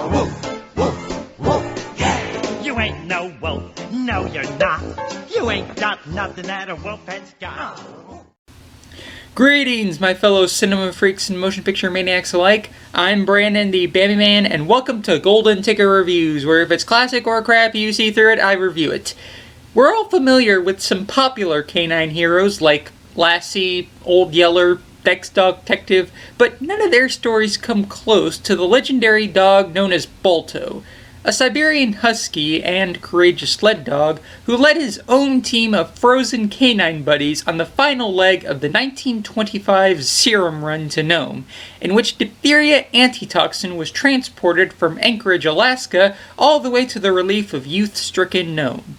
Woof, woof, woof, yeah. You ain't no wolf, no you're not. You ain't got nothing that a wolf has got. Greetings, my fellow cinema freaks and motion picture maniacs alike. I'm Brandon, the BAMBI Man, and welcome to Golden Ticket Reviews, where if it's classic or crap you see through it, I review it. We're all familiar with some popular canine heroes like Lassie, Old Yeller, Beck's Dog Detective, but none of their stories come close to the legendary dog known as Balto, a Siberian husky and courageous sled dog who led his own team of frozen canine buddies on the final leg of the 1925 serum run to Nome, in which diphtheria antitoxin was transported from Anchorage, Alaska, all the way to the relief of youth-stricken Nome.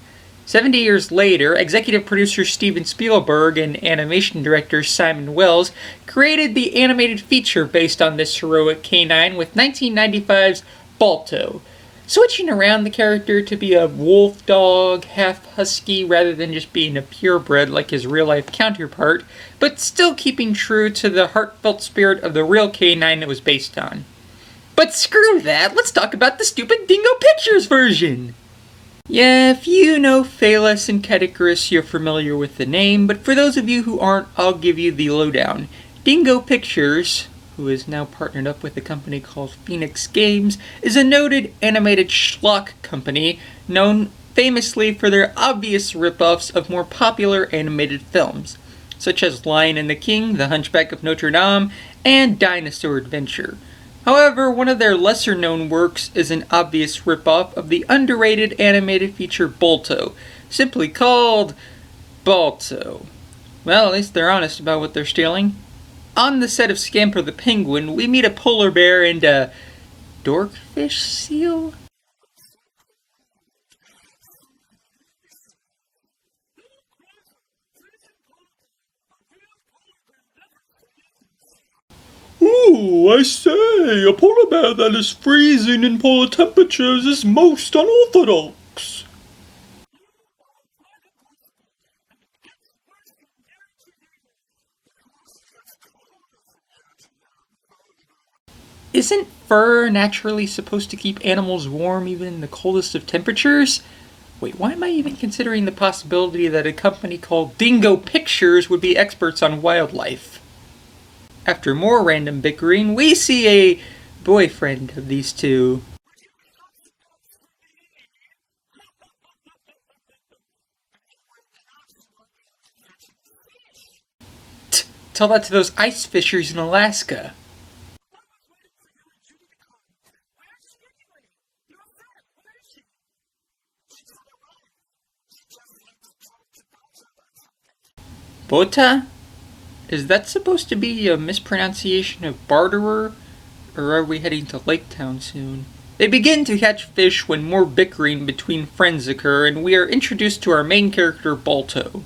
70 years later, executive producer Steven Spielberg and animation director Simon Wells created the animated feature based on this heroic canine with 1995's Balto, switching around the character to be a wolf dog, half husky, rather than just being a purebred like his real-life counterpart, but still keeping true to the heartfelt spirit of the real canine it was based on. But screw that, let's talk about the stupid Dingo Pictures version! Yeah, if you know Phalos and Catechirus, you're familiar with the name, but for those of you who aren't, I'll give you the lowdown. Dingo Pictures, who is now partnered up with a company called Phoenix Games, is a noted animated schlock company known famously for their obvious rip-offs of more popular animated films, such as Lion and the King, The Hunchback of Notre Dame, and Dinosaur Adventure. However, one of their lesser-known works is an obvious rip-off of the underrated animated feature Balto, simply called Balto. Well, at least they're honest about what they're stealing. On the set of Scamper the Penguin, we meet a polar bear and a dorkfish seal? Ooh, I say, a polar bear that is freezing in polar temperatures is most unorthodox. Isn't fur naturally supposed to keep animals warm even in the coldest of temperatures? Wait, why am I even considering the possibility that a company called Dingo Pictures would be experts on wildlife? After more random bickering, we see a boyfriend of these two. Tell that to those ice fishers in Alaska. Bota? Is that supposed to be a mispronunciation of barterer? Or are we heading to Lake Town soon? They begin to catch fish when more bickering between friends occur, and we are introduced to our main character, Balto.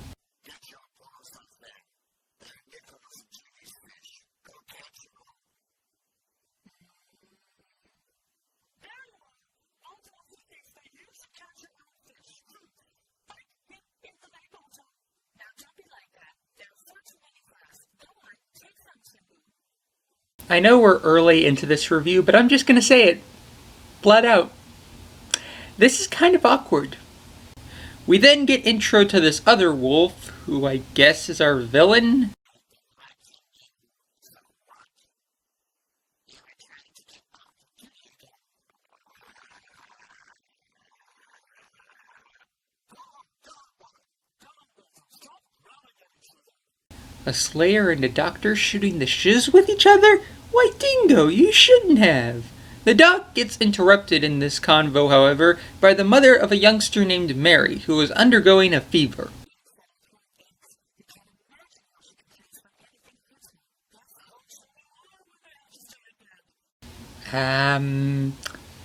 I know we're early into this review, but I'm just gonna say it flat out. This is kind of awkward. We then get intro to this other wolf, who I guess is our villain. A slayer and a doctor shooting the shiz with each other? Why, Dingo, you shouldn't have. The doc gets interrupted in this convo, however, by the mother of a youngster named Mary, who is undergoing a fever.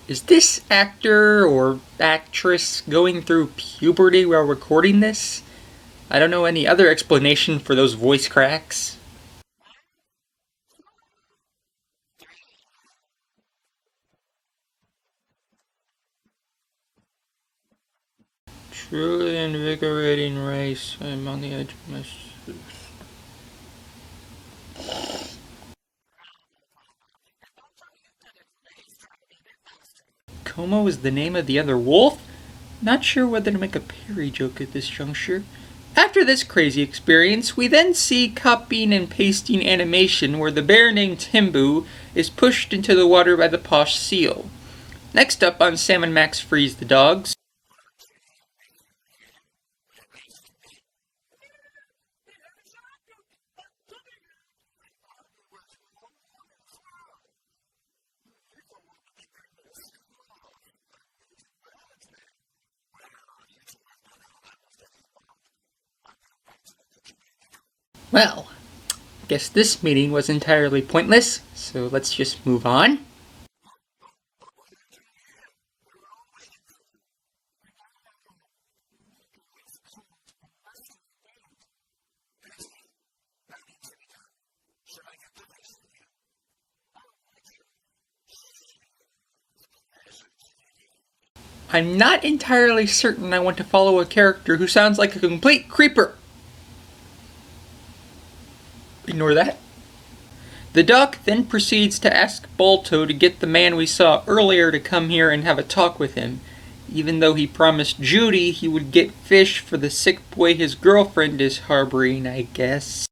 Is this actor or actress going through puberty while recording this? I don't know any other explanation for those voice cracks. Truly invigorating race. I'm on the edge of my seat. Como is the name of the other wolf? Not sure whether to make a Perry joke at this juncture. After this crazy experience, we then see copying and pasting animation where the bear named Timbu is pushed into the water by the posh seal. Next up on Sam and Max Freeze the Dogs. Well, guess this meeting was entirely pointless, so let's just move on. I'm not entirely certain I want to follow a character who sounds like a complete creeper. Ignore that. The doc then proceeds to ask Balto to get the man we saw earlier to come here and have a talk with him, even though he promised Judy he would get fish for the sick boy his girlfriend is harboring, I guess.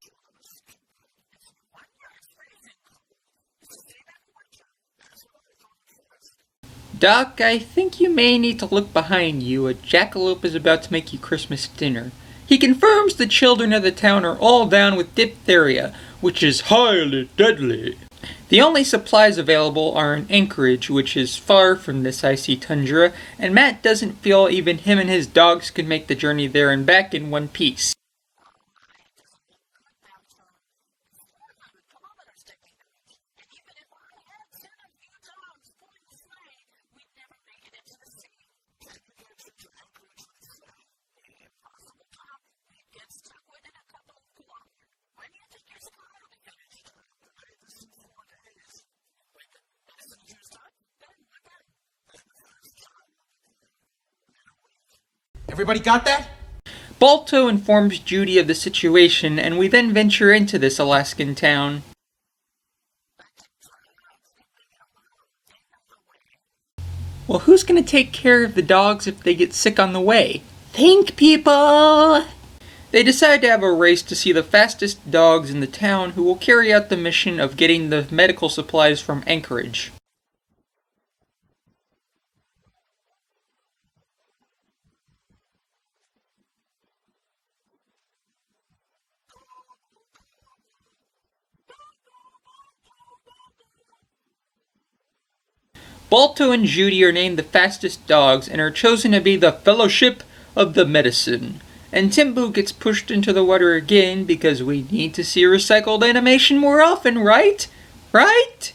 Doc, I think you may need to look behind you. A jackalope is about to make you Christmas dinner. He confirms the children of the town are all down with diphtheria, which is highly deadly. The only supplies available are in Anchorage, which is far from this icy tundra, and Matt doesn't feel even him and his dogs could make the journey there and back in one piece. Everybody got that? Balto informs Judy of the situation, and we then venture into this Alaskan town. Well, who's gonna take care of the dogs if they get sick on the way? Think, people! They decide to have a race to see the fastest dogs in the town who will carry out the mission of getting the medical supplies from Anchorage. Balto and Judy are named the fastest dogs and are chosen to be the Fellowship of the Medicine. And Timbu gets pushed into the water again because we need to see recycled animation more often, right? Right?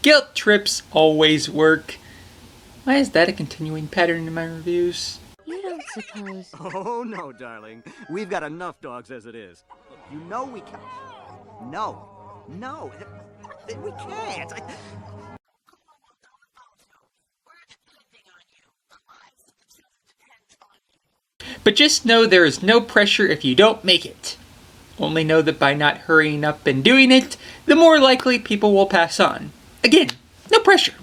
Guilt trips always work. Why is that a continuing pattern in my reviews? You don't suppose... Oh, no, darling. We've got enough dogs as it is. You know we can't. No. No. We can't. But just know there is no pressure if you don't make it. Only know that by not hurrying up and doing it, the more likely people will pass on. Again, no pressure.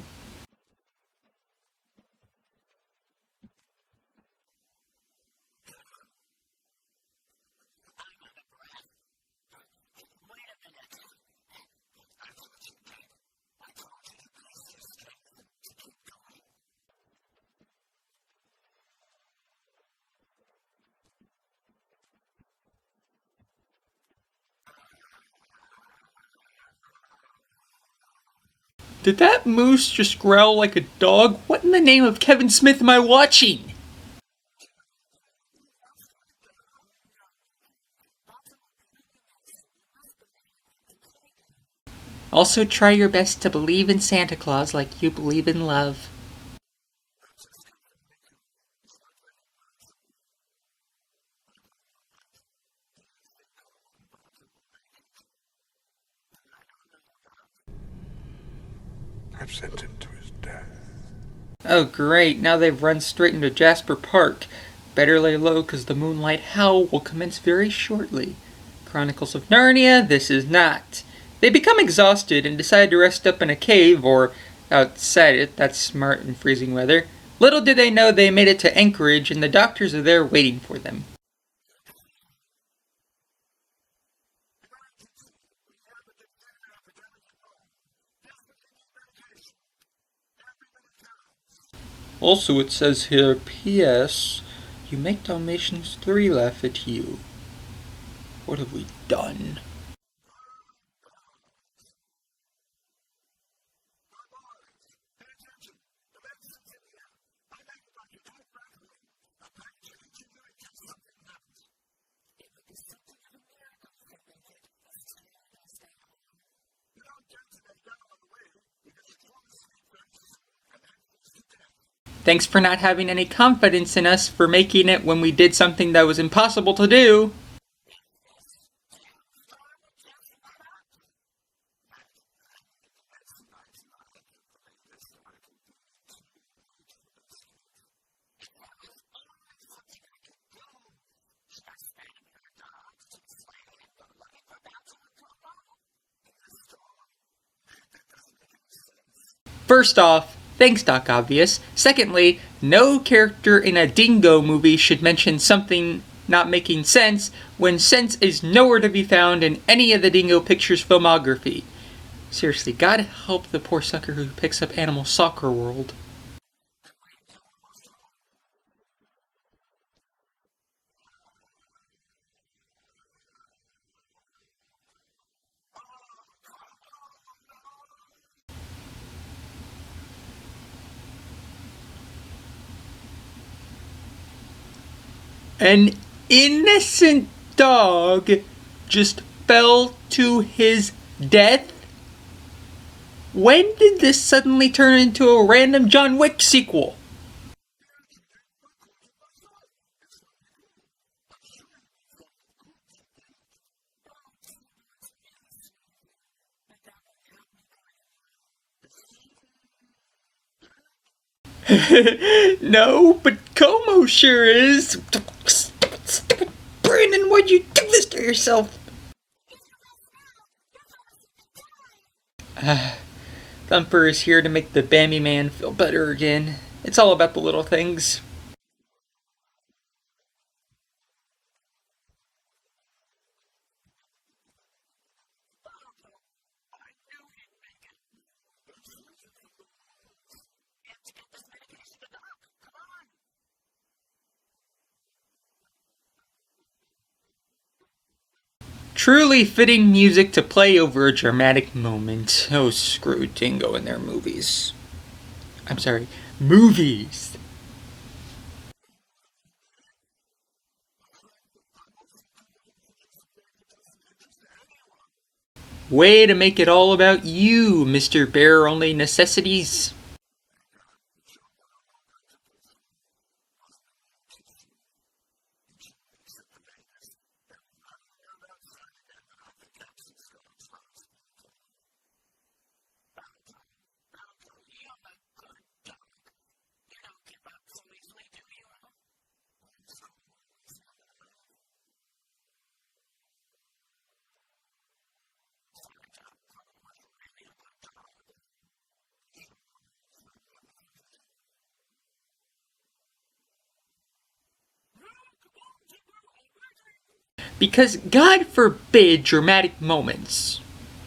Did that moose just growl like a dog? What in the name of Kevin Smith am I watching? Also, try your best to believe in Santa Claus like you believe in love. I've sent him to his death. Oh great, now they've run straight into Jasper Park. Better lay low, cause the Moonlight Howl will commence very shortly. Chronicles of Narnia, this is not. They become exhausted and decide to rest up in a cave, or outside it. That's smart in freezing weather. Little do they know they made it to Anchorage, and the doctors are there waiting for them. Also, it says here, P.S. You make Dalmatians 3 laugh at you. What have we done? Thanks for not having any confidence in us for making it when we did something that was impossible to do. First off, thanks Doc Obvious. Secondly, no character in a Dingo movie should mention something not making sense when sense is nowhere to be found in any of the Dingo Pictures filmography. Seriously, God help the poor sucker who picks up Animal Soccer World. An innocent dog just fell to his death? When did this suddenly turn into a random John Wick sequel? No, but Como sure is. Brandon, why'd you do this to yourself? Thumper is here to make the Bambi Man feel better again. It's all about the little things. Truly fitting music to play over a dramatic moment. Oh, screw Dingo and their movies. I'm sorry, movies. Way to make it all about you, Mr. Bare Only Necessities. Because God forbid dramatic moments.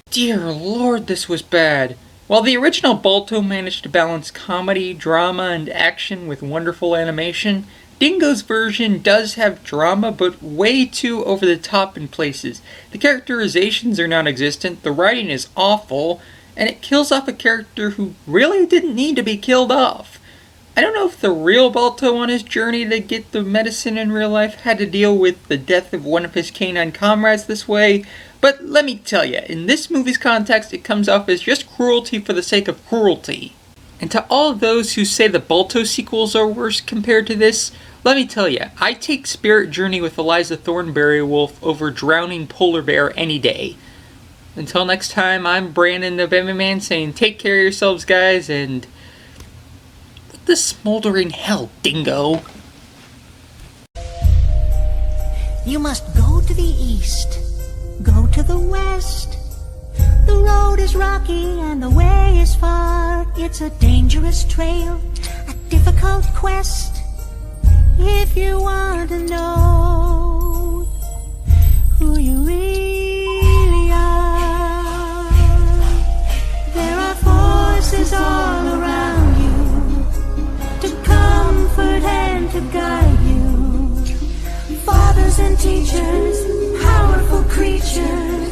Dear Lord, this was bad. While the original Balto managed to balance comedy, drama, and action with wonderful animation, Dingo's version does have drama, but way too over the top in places. The characterizations are non-existent, the writing is awful, and it kills off a character who really didn't need to be killed off. I don't know if the real Balto on his journey to get the medicine in real life had to deal with the death of one of his canine comrades this way, but let me tell you, in this movie's context, it comes off as just cruelty for the sake of cruelty. And to all those who say the Balto sequels are worse compared to this, let me tell you, I take Spirit Journey with Eliza Thornberry Wolf over Drowning Polar Bear any day. Until next time, I'm Brandon the BAMBI Man saying take care of yourselves, guys, and what the smoldering hell, Dingo? You must go to the east, go to the west. The road is rocky and the way is far. It's a dangerous trail, a difficult quest. If you want to know who you really are, there are forces all around you to comfort and to guide you. Fathers and teachers, powerful creatures,